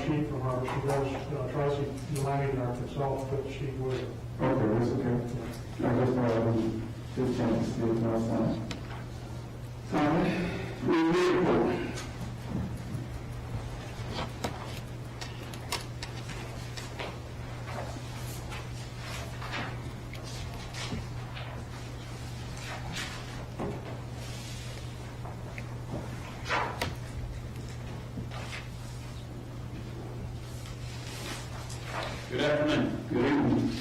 sheet from her. She does, Tracy Delaney, our consultant, put the sheet with her. Okay, that's okay. I just thought I would just chance to see it last time. All right, review report. Good afternoon. Good evening.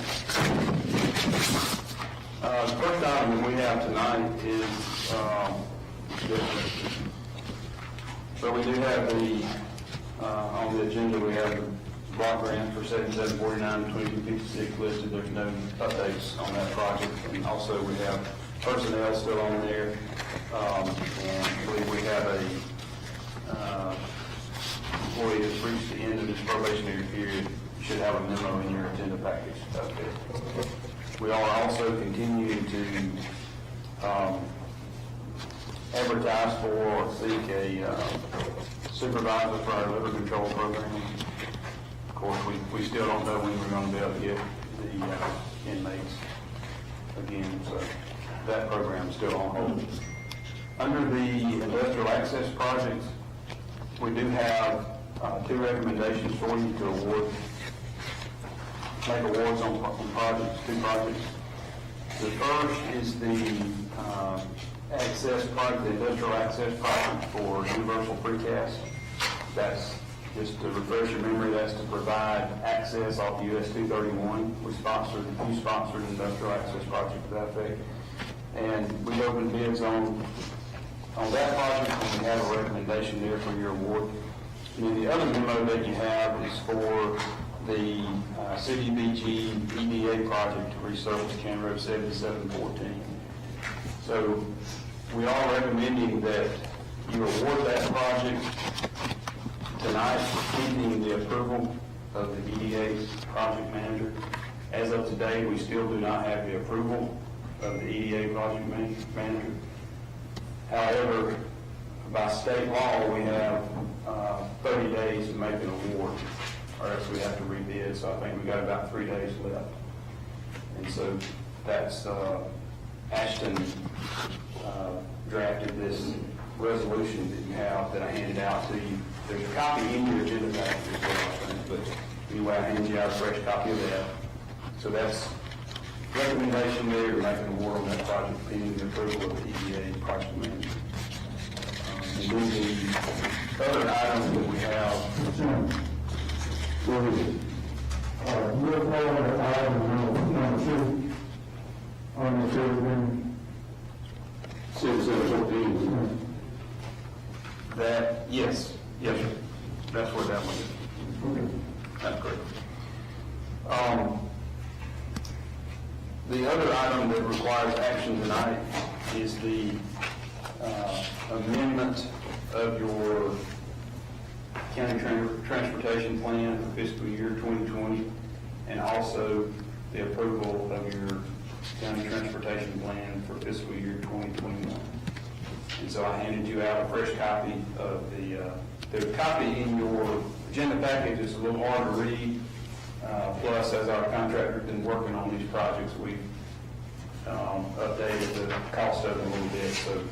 The first item that we have tonight is, but we do have on the agenda, we have the block grant for 7749 and 2256 listed. There's no updates on that project. And also we have personnel still on there. And I believe we have a employee that's reached the end of his probationary period. You should have a memo in your agenda package about that. We are also continuing to advertise for or seek a supervisor for our liver control program. Of course, we still don't know when we're going to be able to get the inmates again, so that program is still on hold. Under the industrial access projects, we do have two recommendations for you to make awards on projects, two projects. The first is the access project, the industrial access project for Universal Precast. That's, just to refresh your memory, that's to provide access off US 231. You sponsored an industrial access project to that effect. And we opened bids on that project, and we have a recommendation there for your award. And then the other memo that you have is for the CDBG EDA project to resurface County Road 7714. So we are recommending that you award that project tonight, pending the approval of the EDA project manager. As of today, we still do not have the approval of the EDA project manager. However, by state law, we have 30 days to make an award, or else we have to rebid. So I think we got about 3 days left. And so that's, Ashton drafted this resolution that you have that I handed out to you. There's a copy in your agenda package as well, I think, but anyway, I handed you out a fresh copy of that. So that's recommendation there to make an award on that project pending the approval of the EDA project manager. And then the other items that we have. Move forward to item number 2 on the children. 7714. That, yes, sir. That's where that one is. Okay. That's correct. The other item that requires action tonight is the amendment of your county transportation plan for fiscal year 2020, and also the approval of your county transportation plan for fiscal year 2021. And so I handed you out a fresh copy of the copy in your agenda package. It's a little hard to read. Plus, as our contractor's been working on these projects, we've updated the cost of them a little bit, so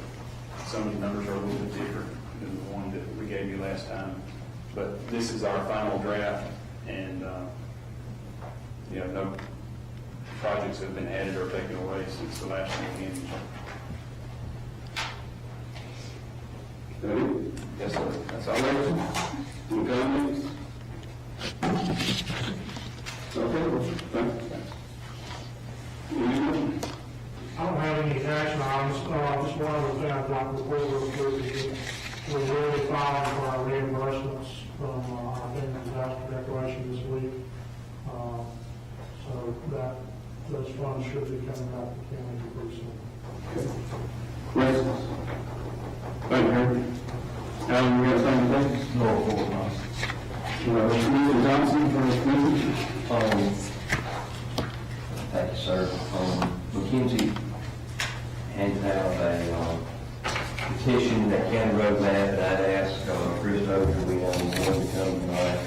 some of the numbers are a little bit different than the one that we gave you last time. But this is our final draft, and no projects have been added or taken away since the last meeting. Ready? Yes, sir. That's all. Any comments? Okay, thanks. Anyone? I don't have any action items. Just one other thing I'd like to report is we're really filing for our reimbursements from our FEMA disaster declaration this week. So those funds should be coming back to county pretty soon. Questions? Thank you. Alan, you got something to say? No. Mr. Johnson for this meeting? Thank you, sir. McKinsey handed out a petition that County Road map, and I'd asked Chris Oger, we know he's going to come tonight,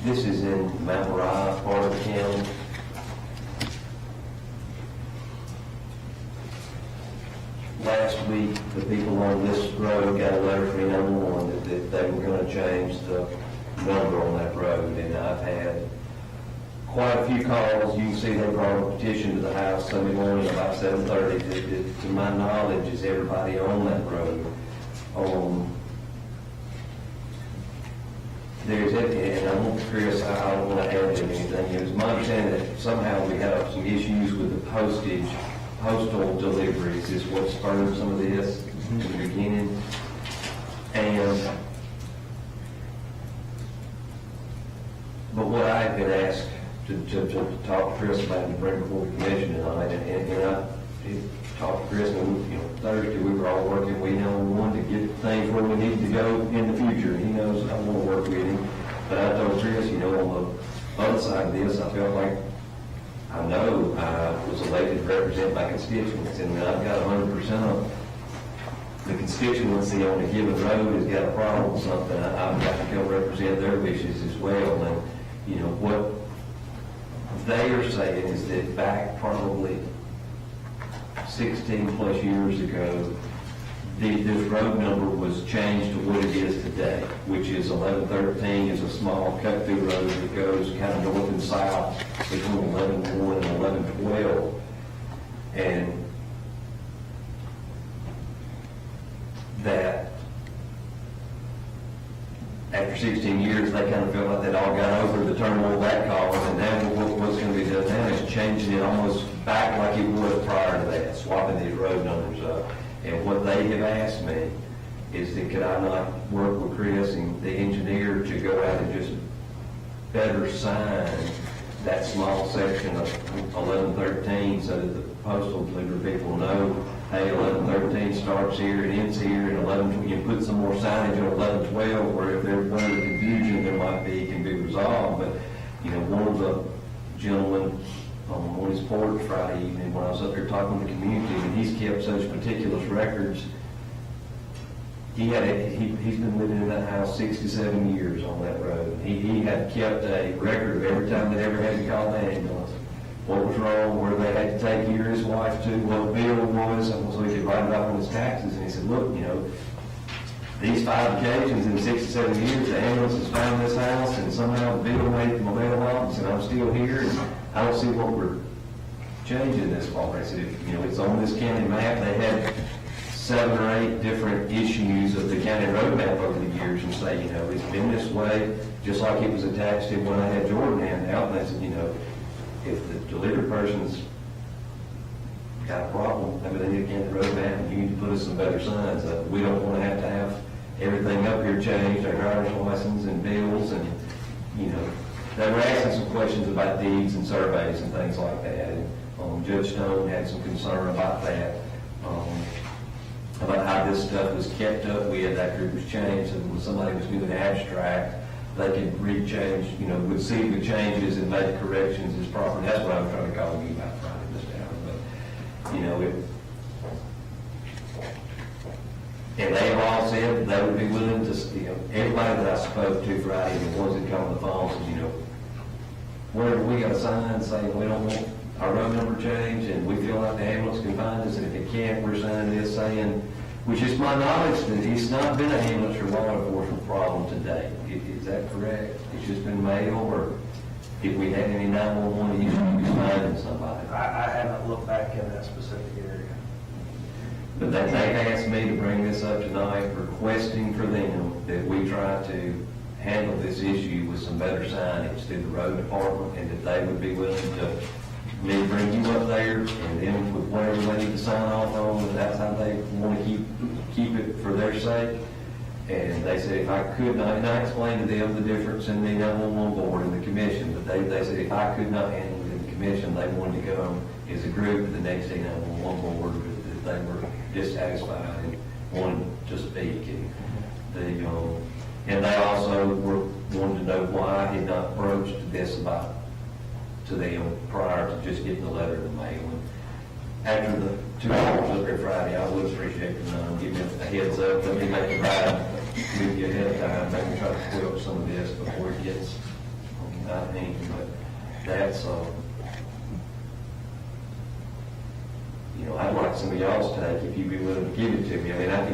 This is in Mount Moriah, part of the county. Last week, the people on this road got a letter from 911 that they were going to change the number on that road, and I've had quite a few calls. You can see they brought a petition to the house Sunday morning about 7:30. That, to my knowledge, is everybody on that road. There's it, and I want Chris, I don't want to add to anything. It was my understanding that somehow we had some issues with the postal deliveries is what spurred some of this in the beginning. But what I had been asked to talk to Chris about and bring before the commission tonight, and I did talk to Chris, and Thursday we were all working, we know we wanted to get things where we need to go in the future. He knows I want to work with him, but I told Chris, on the other side of this, I felt like I know I was elected to represent my constituents, and I've got 100% of the constituency on a given road has got a problem with something. I've got to go represent their wishes as well. And, what they are saying is that back probably 16 plus years ago, this road number was changed to what it is today, which is 1113 is a small cut-through road that goes kind of north and south between 1101 and 1112. And that after 16 years, they kind of felt like they'd all got over the turmoil that caused, and now what's going to be done now is changing it almost back like it was prior to that, swapping these road numbers up. And what they have asked me is that could I not work with Chris and the engineer to go out and just better sign that small section of 1113 so that the postal delivery people know, hey, 1113 starts here and ends here, and 11, you put some more signage on 1112 where if there's one of the confusion there might be, can be resolved. But, one of the gentlemen on his porch Friday evening when I was up here talking to the community, and he's kept such meticulous records. He's been living in that house 67 years on that road. He had kept a record of every time they ever had to call the ambulance, what was wrong, where they had to take here his wife to, what the bill was, so he could write it up on his taxes. And he said, look, these 5 occasions in 67 years, the ambulance has found this house, and somehow the bill made my mailbox, and I'm still here, and I don't see what we're changing this for. I said, it's on this county map. They had 7 or 8 different issues of the county road map over the years, and say, it's been this way, just like it was attached to when I had Jordan hand out. And I said, if the delivery person's got a problem, maybe they need to get the road map, and you need to put us some better signs up. We don't want to have everything up here changed, our driver's license and bills, and, they were asking some questions about deeds and surveys and things like that. And Judge Stone had some concern about that, about how this stuff was kept up with after it was changed. And when somebody was doing abstract, they could re-change, would see the changes and make corrections as proper. That's what I was trying to call you about writing this down. But, and they have all said they would be willing to, everybody that I spoke to Friday, the ones that come on the phone, said, wherever we got a sign saying we don't want our road number changed and we feel like the ambulance can find us, and if it can't, we're signing this saying, which is my knowledge that it's not been an ambulance or law enforcement problem to date. Is that correct? It's just been mail, or if we had any 911 issues finding somebody? I haven't looked back in that specific area. But they asked me to bring this up tonight, requesting for them that we try to handle this issue with some better signage through the road department, and that they would be willing to me bring you up there, and then with whatever they need to sign off on, and that's how they want to keep it for their sake. And they said if I could not, and I explained to them the difference in the 911 board and the commission, but they said if I could not handle it in the commission, they wanted to go as a group to the next day 911 board, that they were dissatisfied and wanted to speak. And they also wanted to know why I had not broached this about to them prior to just getting the letter in the mail. And after the 2 hours up here Friday, I would appreciate giving me a heads up. Let me make a ride with you ahead of time, maybe try to squelch some of this before it gets 19, but that's, I'd like some of y'all's take, if you'd be willing to give it to me. I mean, I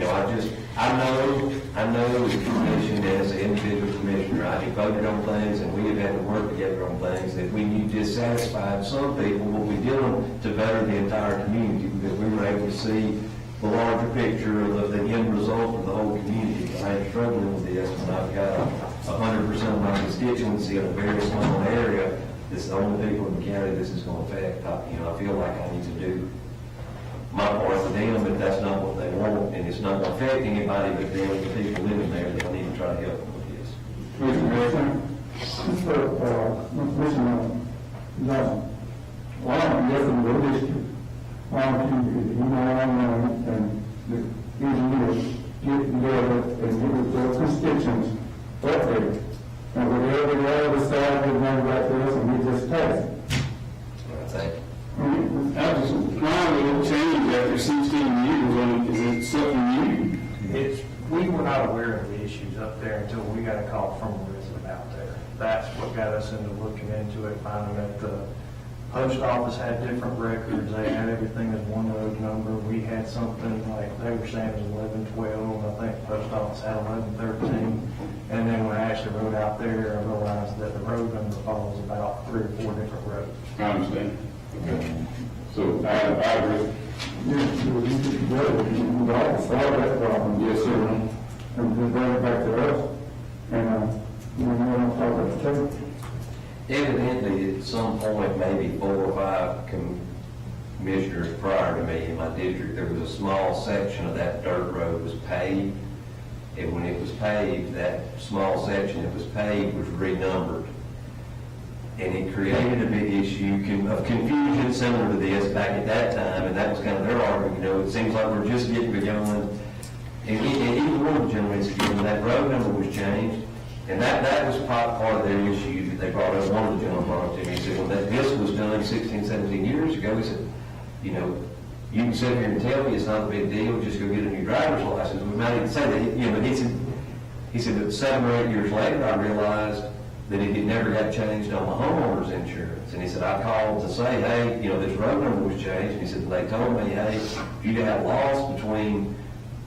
know as a commission, as an individual commissioner, I have voted on things, and we have had to work together on things that when you dissatisfied some people, what we're doing to better the entire community, because we were able to see the larger picture of the end result of the whole community. I am struggling with this, and I've got 100% of my constituency in a very small area. This is the only people in the county this is going to affect. I feel like I need to do my part for them, but that's not what they want, and it's not going to affect anybody but them, the people living there, that I need to try to help them with this. Why don't you listen to the district? Why don't you, and the engineers get together and get with their constituents up there? And whatever the other side would know about this, and we just pass it. Thank you. Why will it change after 16 years, and is it something new? We were not aware of the issues up there until we got a call from a resident out there. That's what got us into looking into it, finding that the post office had different records, they had everything as one road number. We had something like, they were saying it was 1112, I think the post office had 1113. And then when I actually rode out there, I realized that the road number follows about 3 or 4 different roads. I understand. Okay. So I agree. Yes, you get together, you all solve that problem. Yes, sir. And then bring it back to us, and we want to talk about the table. Evidently, at some point, maybe 4 or 5 commissioners prior to me in my district, there was a small section of that dirt road was paved. And when it was paved, that small section that was paved was renumbered. And it created a big issue of confusion similar to this back at that time, and that was kind of their argument. It seems like we're just getting begun. And even one of the gentlemen said, that road number was changed. And that was part of their issue that they brought up. One of the gentlemen brought up to me. He said, well, this was done 16, 17 years ago. He said, you can sit here and tell me it's not a big deal, just go get a new driver's license. We might even say that, but he said that 7 or 8 years later, I realized that it had never got changed on my homeowner's insurance. And he said, I called to say, hey, this road number was changed. And he said, they told me, hey, if you'd have lost between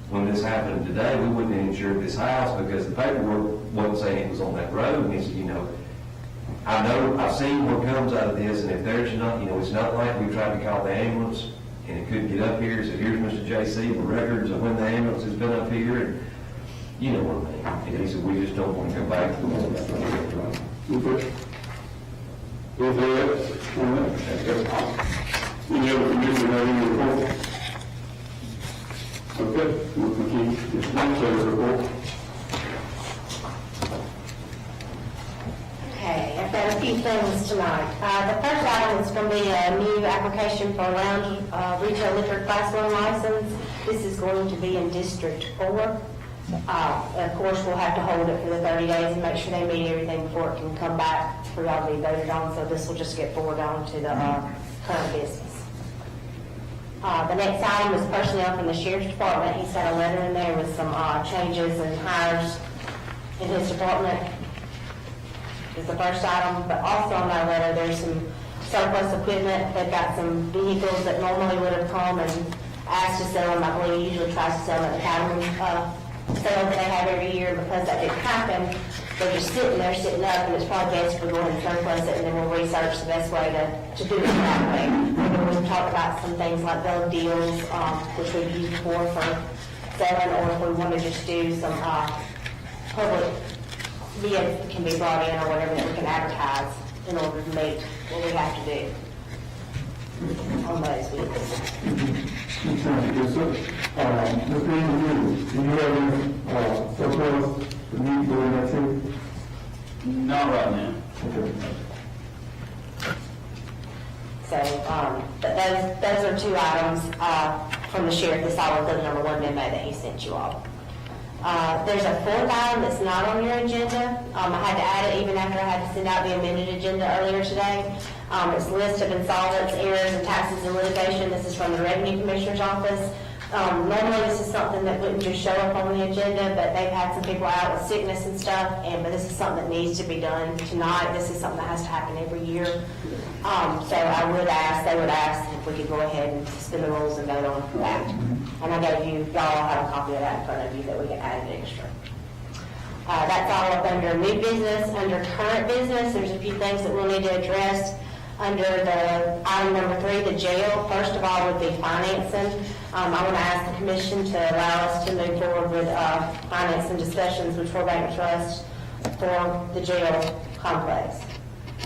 when this happened today, we wouldn't have insured this house because the paperwork wasn't saying it was on that road. And he said, I've seen what comes out of this, and if there's not, it's not like we tried to call the ambulance and it couldn't get up here. So here's Mr. J.C., the records of when the ambulance has been up here, and you know what I mean. And he said, we just don't want to go back to the one that Any other commissioner have any report? Okay, we'll continue. It's not a report. Okay, I've got a few things tonight. The first item is going to be a new application for a lounge retail liquor class 1 license. This is going to be in District 4. Of course, we'll have to hold it for the 30 days and make sure they meet everything before it can come back for y'all to be voted on, so this will just get forwarded on to the current business. The next item is personnel from the Sheriff's Department. He's got a letter in there with some changes and hires in his department. Is the first item, but also on that letter, there's some surplus equipment. They've got some vehicles that normally would have come and asked to sell them. I believe he usually tries to sell them at the cattleman sale that they have every year. Because that didn't happen, they're just sitting there, sitting up, and it's probably best for going and surplus it, and then we'll research the best way to do it that way. And then we'll talk about some things like those deals, which we've used before for selling, or if we want to just do some public bids that can be brought in or whatever that we can advertise in order to meet what we have to do on those vehicles. Yes, sir. Mr. Engineer, do you have any surplus to meet during that season? Not right now. Okay. So, but those are 2 items from the sheriff, the solid code number 1 memo that he sent you all. There's a 4th item that's not on your agenda. I had to add it even after I had to send out the amended agenda earlier today. It's a list of insolvents, errors, and taxes and litigation. This is from the Revenue Commissioner's Office. Normally, this is something that wouldn't just show up on the agenda, but they've had some people out with sickness and stuff, but this is something that needs to be done tonight. This is something that has to happen every year. So they would ask if we could go ahead and suspend the rules and vote on that. And I gave you, y'all have a copy of that in front of you that we can add an extra. That's all up under new business. Under current business, there's a few things that we'll need to address. Under the item number 3, the jail, first of all would be financing. I want to ask the commission to allow us to move forward with financing discussions with Troy Bank Trust for the jail complex.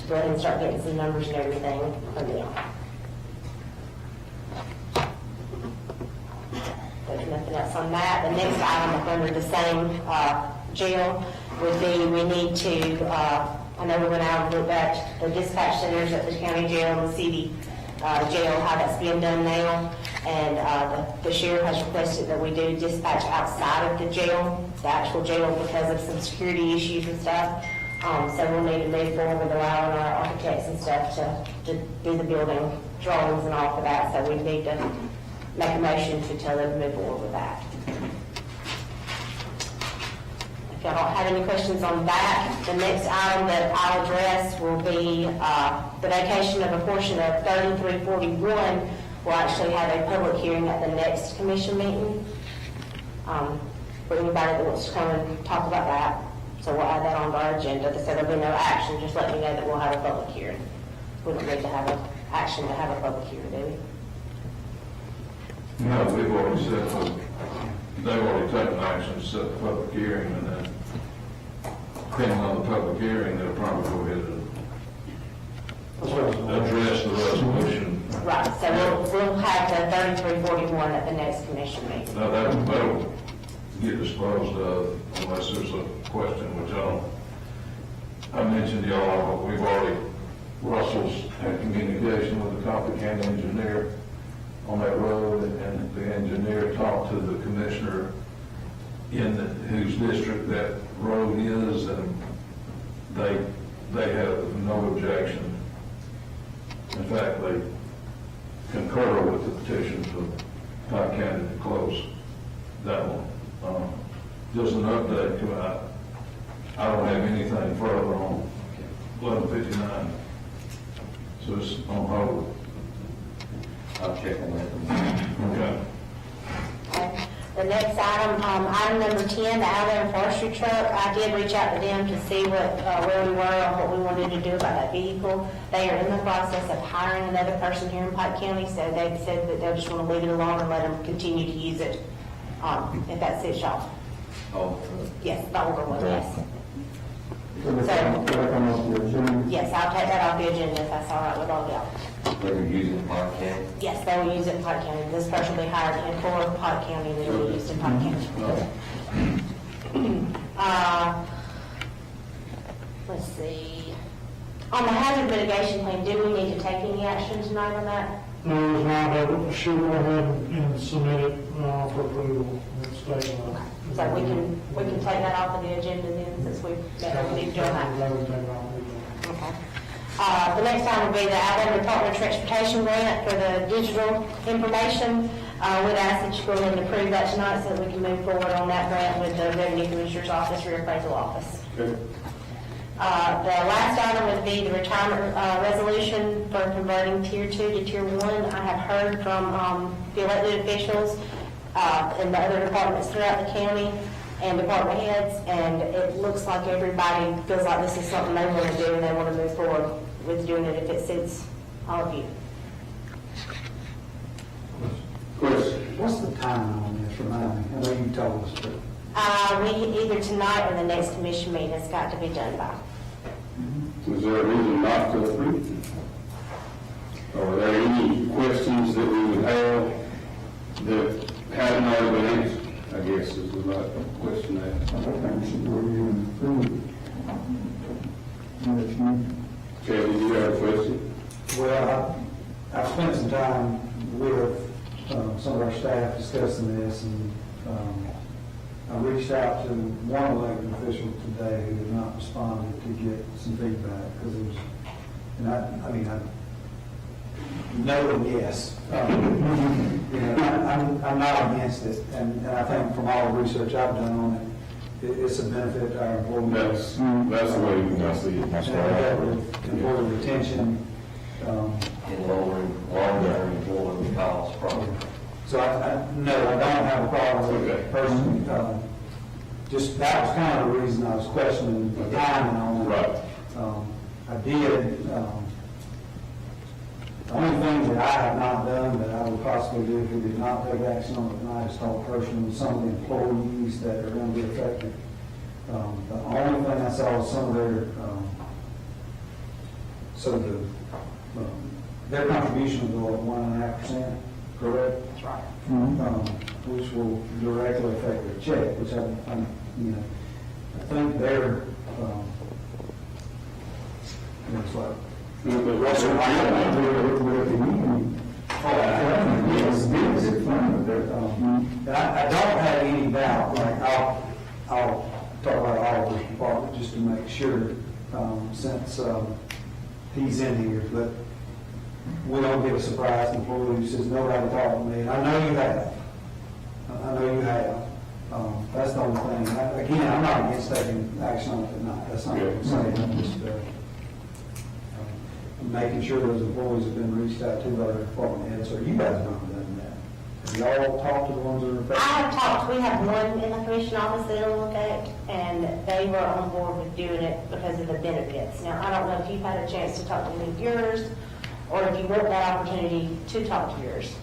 Go ahead and start getting some numbers and everything from them. There's nothing else on that. The next item up under the same jail would be we need to, I know we went out and looked at the dispatch centers at the county jail and the city jail, how that's being done now. And the sheriff has requested that we do dispatch outside of the jail, the actual jail, because of some security issues and stuff. So we'll need to move forward with allowing our architects and stuff to do the building drawings and all for that. So we need to make a motion to tell them to move forward with that. If y'all don't have any questions on that, the next item that I'll address will be the vacation of a portion of 3341. We'll actually have a public hearing at the next commission meeting for anybody that wants to come and talk about that. So we'll add that on our agenda. So there'll be no action, just let me know that we'll have a public hearing. We don't need to have an action to have a public hearing, do we? No, we've already set they've already taken action to set the public hearing, and then depending on the public hearing, they'll probably go ahead and address the resolution. Right, so we'll have the 3341 at the next commission meeting. Now, that'll get disposed of unless there's a question, which I mentioned y'all, we've already, Russell's had communication with the Coffee County engineer on that road, and the engineer talked to the commissioner in whose district that road is, and they have no objection. In fact, they concur with the petition for Pike County to close that one. Just an update, I don't have anything further on 1159, so it's on hold. I'll check on that. Okay. Okay. The next item, item number 10, the Alabama forestry truck. I did reach out to them to see where we were and what we wanted to do about that vehicle. They are in the process of hiring another person here in Pike County, so they've said that they'll just want to leave it alone and let them continue to use it, if that suits y'all. Oh, Yes, the older one, yes. So we'll come off the agenda. Yes, I'll take that off the agenda if that's all right with all of y'all. they're using Pike County. Yes, they will use it in Pike County. This person will be hired in for Pike County and then will be used in Pike County. Let's see. On the hazard mitigation plan, do we need to take any action tonight on that? No, it's not, but she'll go ahead and submit it for approval. So we can take that off of the agenda then, since we need to do that. Okay. The next item will be the Alabama Department of Transportation grant for the digital information. We'd ask that you go ahead and approve that tonight so that we can move forward on that grant with the Revenue Commissioner's Office, Reappraisal Office. Okay. The last item would be the retirement resolution for converting Tier 2 to Tier 1. I have heard from the elected officials in the other departments throughout the county and department heads, and it looks like everybody feels like this is something they want to do and they want to move forward with doing it if it suits all of you. Question, what's the timing on this, remind me? I know you told us, but. We either tonight or the next commission meeting has got to be done by. Was there a reason not to approve? Or are there any questions that we would have that haven't already been answered? I guess is the right question I that. don't think we should go ahead and approve it. Kevin, did you have a question? Well, I spent some time with some of our staff discussing this, and I reached out to one elected official today who had not responded to get some feedback, because it was, and I no and yes. You know, I'm not against it, and I think from all the research I've done on it, it's a benefit to our employees. That's the way I see it. And that with employee retention, In longer employment costs, probably. so no, I don't have a problem with it personally. Just, that was kind of the reason I was questioning the timing on it. Right. I did, the only thing that I have not done that I would possibly do if we did not take action on it tonight is talk personally with some of the employees that are going to be affected. The only thing I saw was some of their contribution will go up 1.5%, correct? That's right. Which will directly affect their check, which I think they're, it's like, and I don't have any doubt, like, I'll talk about all of this department just to make sure, since, he's in here, but we don't get a surprised employee who says, nobody talked to me. I know you have. I know you have. That's the only thing. Again, I'm not against taking action on it tonight. That's not what I'm saying. I'm just, making sure those employees have been reached out to by their department heads. So you guys not done that. Have y'all talked to the ones that are affected? I have talked, we have one in the commission office that it'll affect, and they were on board with doing it because of the benefits. Now, I don't know if you've had a chance to talk to any of yours, or if you want that opportunity to talk to yours.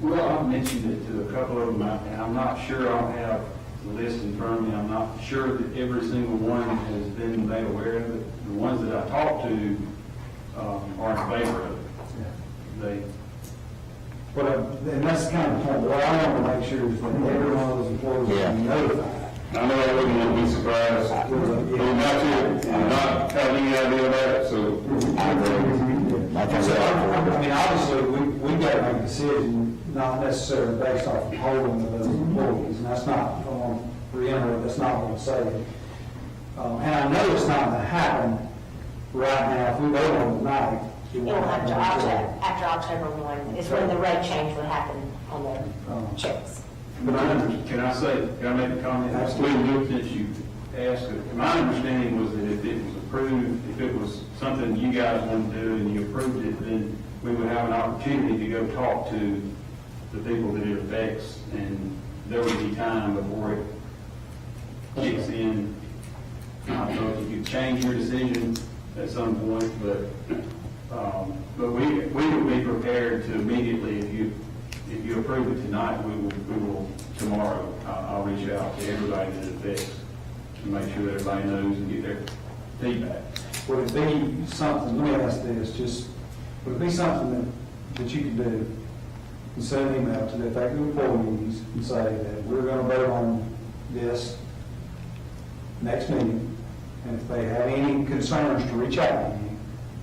Well, I've mentioned it to a couple of them, and I'm not sure, I don't have the list in front of me, I'm not sure that every single one has been made aware of it. The ones that I talked to are in favor of it. They, And that's kind of the point. What I want to make sure is that every one of those employees will be notified. I know I wouldn't want to be surprised. We're not have any idea of that, so. I mean, obviously, we got to make a decision, not necessarily based off the polling of those employees, and that's not, I want to reiterate, that's not what I'm saying. And I know it's not going to happen right now. If we vote on it tonight, It will have to, after October 1 is when the rate change would happen on the checks. can I make a comment? Absolutely. Since you asked it, my understanding was that if it was approved, if it was something you guys wanted to do and you approved it, then we would have an opportunity to go talk to the people that it affects, and there would be time before it kicks in. I don't know if you could change your decision at some point, but we would be prepared to immediately, if you approve it tonight, we will tomorrow, I'll reach out to everybody that it affects to make sure that everybody knows and get their feedback. Would it be something, let me ask this, would it be something that you could do and send an email to the affected employees and say that we're going to vote on this next meeting, and if they have any concerns to reach out to you,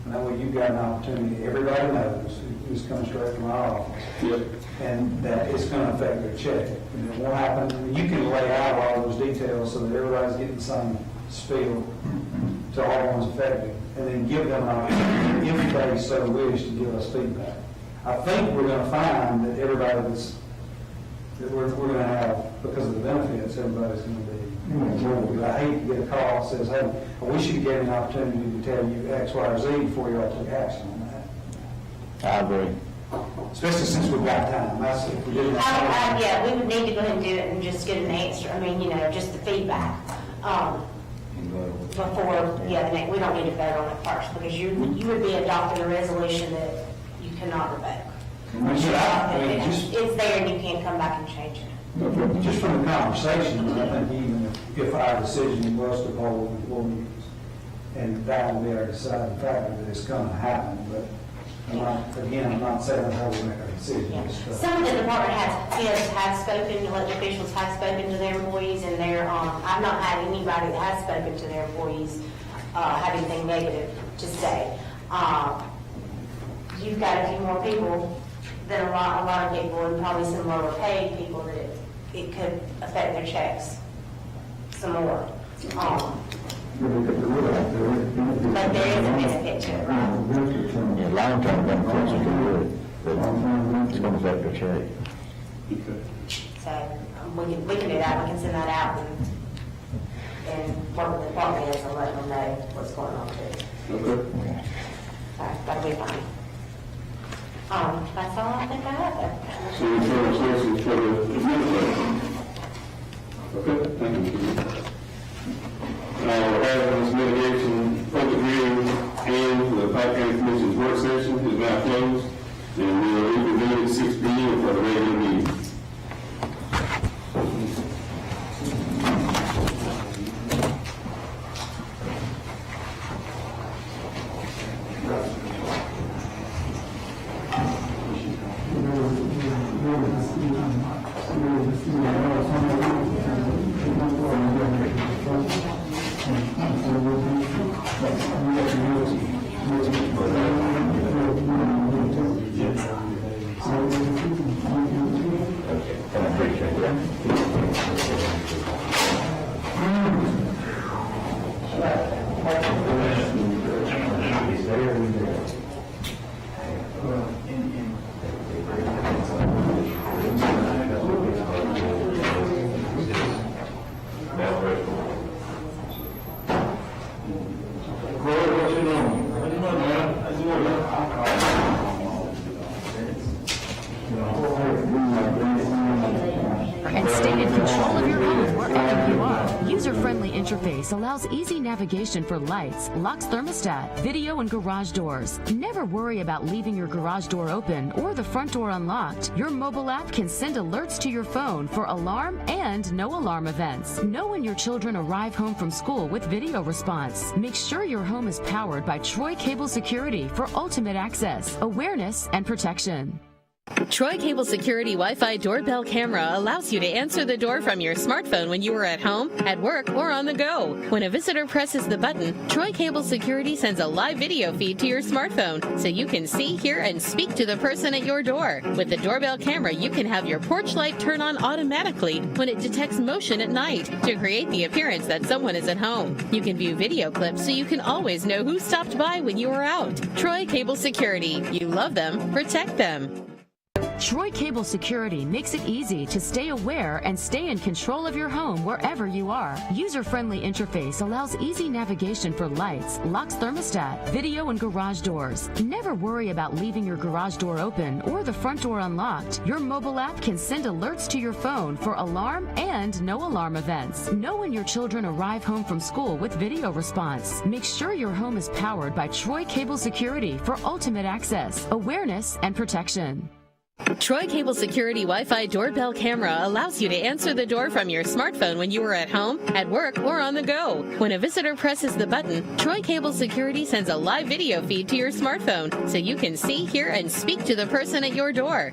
and that way you've got an opportunity, everybody knows, it's coming straight from our office. Yep. And that it's going to affect their check. And it won't happen, you can lay out all those details so that everybody's getting the same spiel to all the ones affected, and then give them an opportunity, if they so wish, to give us feedback. I think we're going to find that everybody that we're going to have, because of the benefits, everybody's going to be enjoyable. I hate to get a call that says, hey, we should get an opportunity to tell you X, Y, or Z before you all take action on that. I agree. Especially since we've got time. That's if we didn't have time. Yeah, we would need to go ahead and do it and just get an answer, just the feedback, before, the next, we don't need to vote on it first, because you would be adopting a resolution that you cannot revoke. It's there and you can't come back and change it. Just from the conversation, I think even if our decision was to hold employees, and that will be our deciding factor, that it's going to happen, but I'm not saying that's how we make our decision. Yeah. Some of the department heads have spoken, elected officials have spoken to their employees, and I've not had anybody that has spoken to their employees have anything negative to say. You've got a few more people than a lot of people, and probably some lower paid people that it could affect their checks some more. But there is a benefit to it. Yeah, long-term benefits are good, but it's going to affect the trade. Okay. So we can do that, we can send that out and work with the department heads and let them know what's going on too. Okay. So that'll be fine. That's all I think I have. So any further questions for the administrator? Okay, thank you. Now, this mitigation public hearing and the Pike County Commission's work session is now closed, and we will reconvene at 6 p.m. for the regular meeting. And stay in control of your home wherever you are. User-friendly interface allows easy navigation for lights, locks thermostat, video, and garage doors. Never worry about leaving your garage door open or the front door unlocked. Your mobile app can send alerts to your phone for alarm and no alarm events. Know when your children arrive home from school with video response. Make sure your home is powered by Troy Cable Security for ultimate access, awareness, and protection. Troy Cable Security Wi-Fi doorbell camera allows you to answer the door from your smartphone when you are at home, at work, or on the go. When a visitor presses the button, Troy Cable Security sends a live video feed to your smartphone so you can see, hear, and speak to the person at your door. With the doorbell camera, you can have your porch light turn on automatically when it detects motion at night to create the appearance that someone is at home. You can view video clips so you can always know who stopped by when you are out. Troy Cable Security. You love them, protect them. Troy Cable Security makes it easy to stay aware and stay in control of your home wherever you are. User-friendly interface allows easy navigation for lights, locks thermostat, video, and garage doors. Never worry about leaving your garage door open or the front door unlocked. Your mobile app can send alerts to your phone for alarm and no alarm events. Know when your children arrive home from school with video response. Make sure your home is powered by Troy Cable Security for ultimate access, awareness, and protection. Troy Cable Security Wi-Fi doorbell camera allows you to answer the door from your smartphone when you are at home, at work, or on the go. When a visitor presses the button, Troy Cable Security sends a live video feed to your smartphone so you can see, hear, and speak to the person at your door.